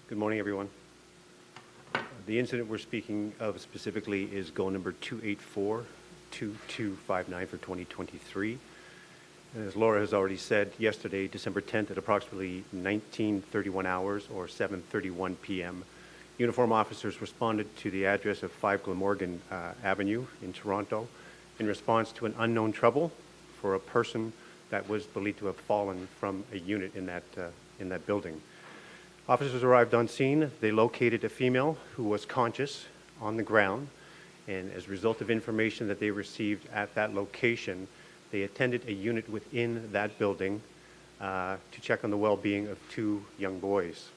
Good morning, everyone. The incident we're speaking of specifically is goal number 284-2259 for 2023. And as Laura has already said, yesterday, December 10th, at approximately 19:31 hours or 7:31 p.m., uniform officers responded to the address of 5 Glamorgan Avenue in Toronto in response to an unknown trouble for a person that was believed to have fallen from a unit in that building. Officers arrived on scene. They located a female who was conscious on the ground, and as a result of information that they received at that location, they attended a unit within that building to check on the well-being of 2 young boys.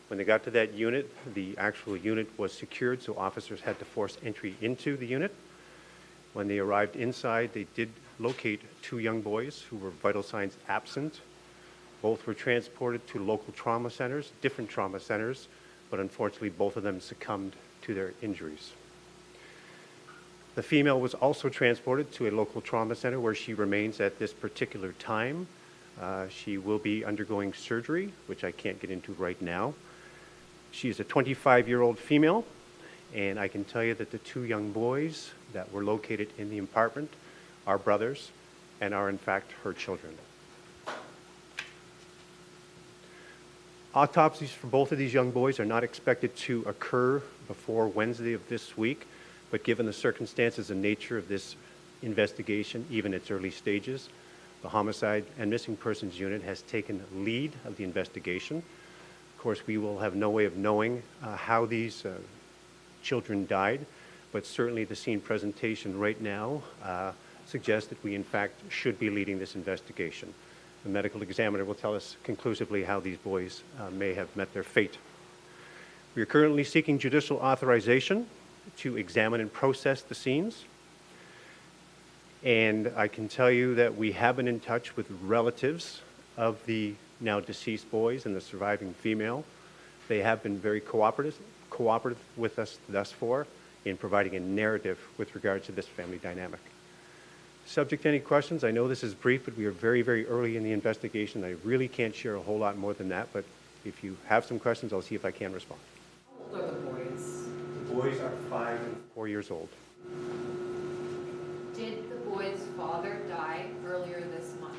When they got to that unit, the actual unit was secured, so officers had to force entry into the unit. When they arrived inside, they did locate 2 young boys who were vital signs absent. Both were transported to local trauma centers, different trauma centers, but unfortunately both of them succumbed to their injuries. The female was also transported to a local trauma center where she remains at this particular time. She will be undergoing surgery, which I can't get into right now. She is a 25-year-old female, and I can tell you that the 2 young boys that were located in the apartment are brothers and are in fact her children. Autopsies for both of these young boys are not expected to occur before Wednesday of this week, but given the circumstances and nature of this investigation, even its early stages, the Homicide and Missing Persons Unit has taken lead of the investigation. Of course, we will have no way of knowing how these children died, but certainly the scene presentation right now suggests that we in fact should be leading this investigation. The medical examiner will tell us conclusively how these boys may have met their fate. We are currently seeking judicial authorization to examine and process the scenes. And I can tell you that we have been in touch with relatives of the now deceased boys and the surviving female. They have been very cooperative with us thus far in providing a narrative with regards to this family dynamic. Subject to any questions, I know this is brief, but we are very, very early in the investigation. I really can't share a whole lot more than that, but if you have some questions, I'll see if I can respond. How old are the boys? The boys are 5 and 4 years old. Did the boy's father die earlier this month?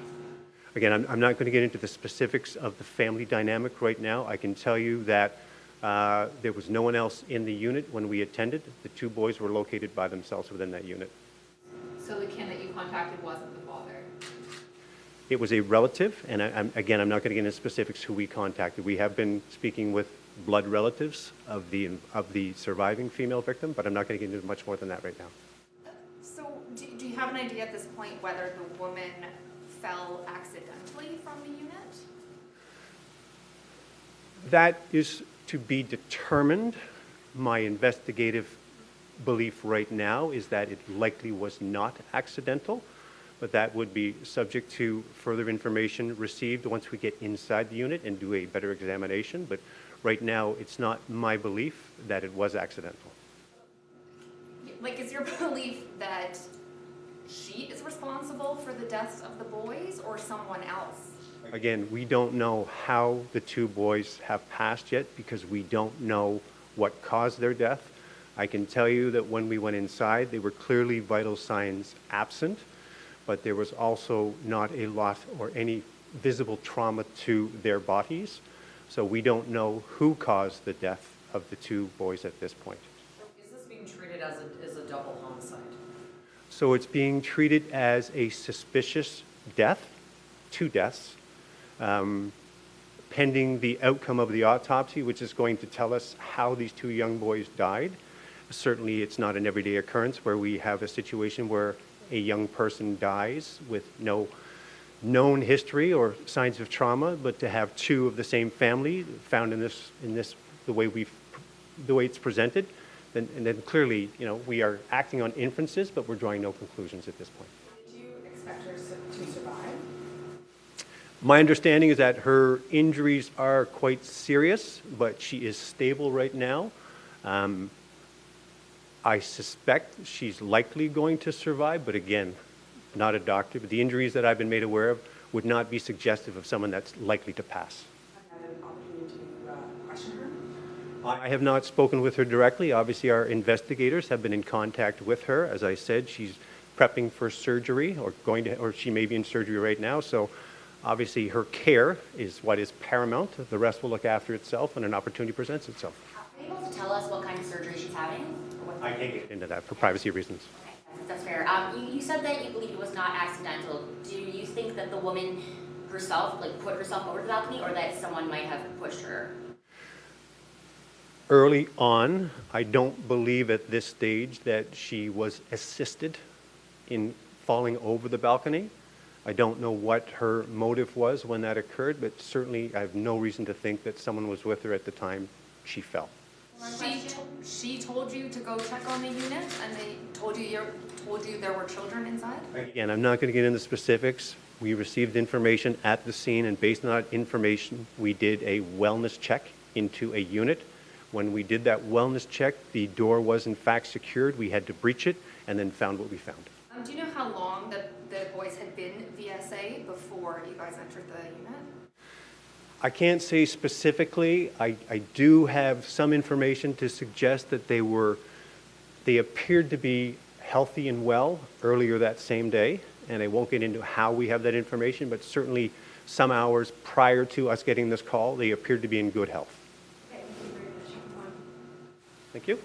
Again, I'm not going to get into the specifics of the family dynamic right now. I can tell you that there was no one else in the unit when we attended. The 2 boys were located by themselves within that unit. So the kin that you contacted wasn't the father? It was a relative, and I'm not going to get into specifics who we contacted. We have been speaking with blood relatives of the surviving female victim, but I'm not going to get into much more than that right now. So do you have an idea at this point whether the woman fell accidentally from the unit? That is to be determined. My investigative belief right now is that it likely was not accidental, but that would be subject to further information received once we get inside the unit and do a better examination. But right now, it's not my belief that it was accidental. Like, is your belief that she is responsible for the deaths of the boys or someone else? Again, we don't know how the 2 boys have passed yet because we don't know what caused their death. I can tell you that when we went inside, they were clearly vital signs absent, but there was also not a lot or any visible trauma to their bodies. So we don't know who caused the death of the 2 boys at this point. So is this being treated as a double homicide? So it's being treated as a suspicious death, 2 deaths, pending the outcome of the autopsy, which is going to tell us how these 2 young boys died. Certainly, it's not an everyday occurrence where we have a situation where a young person dies with no known history or signs of trauma, but to have 2 of the same family found in this the way it's presented, then clearly, we are acting on inferences, but we're drawing no conclusions at this point. Did you expect her to survive? My understanding is that her injuries are quite serious, but she is stable right now. I suspect she's likely going to survive, but again, not a doctor, but the injuries that I've been made aware of would not be suggestive of someone that's likely to pass. Have you had an opportunity to question her? I have not spoken with her directly. Obviously, our investigators have been in contact with her. As I said, she's prepping for surgery or she may be in surgery right now. So obviously her care is what is paramount. The rest will look after itself when an opportunity presents itself. Are you able to tell us what kind of surgery she's having? Or what I can't get into that for privacy reasons. Okay, that's fair. You said that you believe it was not accidental. Do you think that the woman herself, like, put herself over the balcony, or that someone might have pushed her? Early on, I don't believe at this stage that she was assisted in falling over the balcony. I don't know what her motive was when that occurred, but certainly I have no reason to think that someone was with her at the time she fell. She told you to go check on the unit, and they told you there were children inside? Again, I'm not going to get into specifics. We received information at the scene, and based on that information, we did a wellness check into a unit. When we did that wellness check, the door was in fact secured. We had to breach it and then found what we found. Do you know how long the boys had been VSA before you guys entered the unit? I can't say specifically. I do have some information to suggest that they appeared to be healthy and well earlier that same day, and I won't get into how we have that information, but certainly some hours prior to us getting this call, they appeared to be in good health. Okay, thank you very much. Thank you.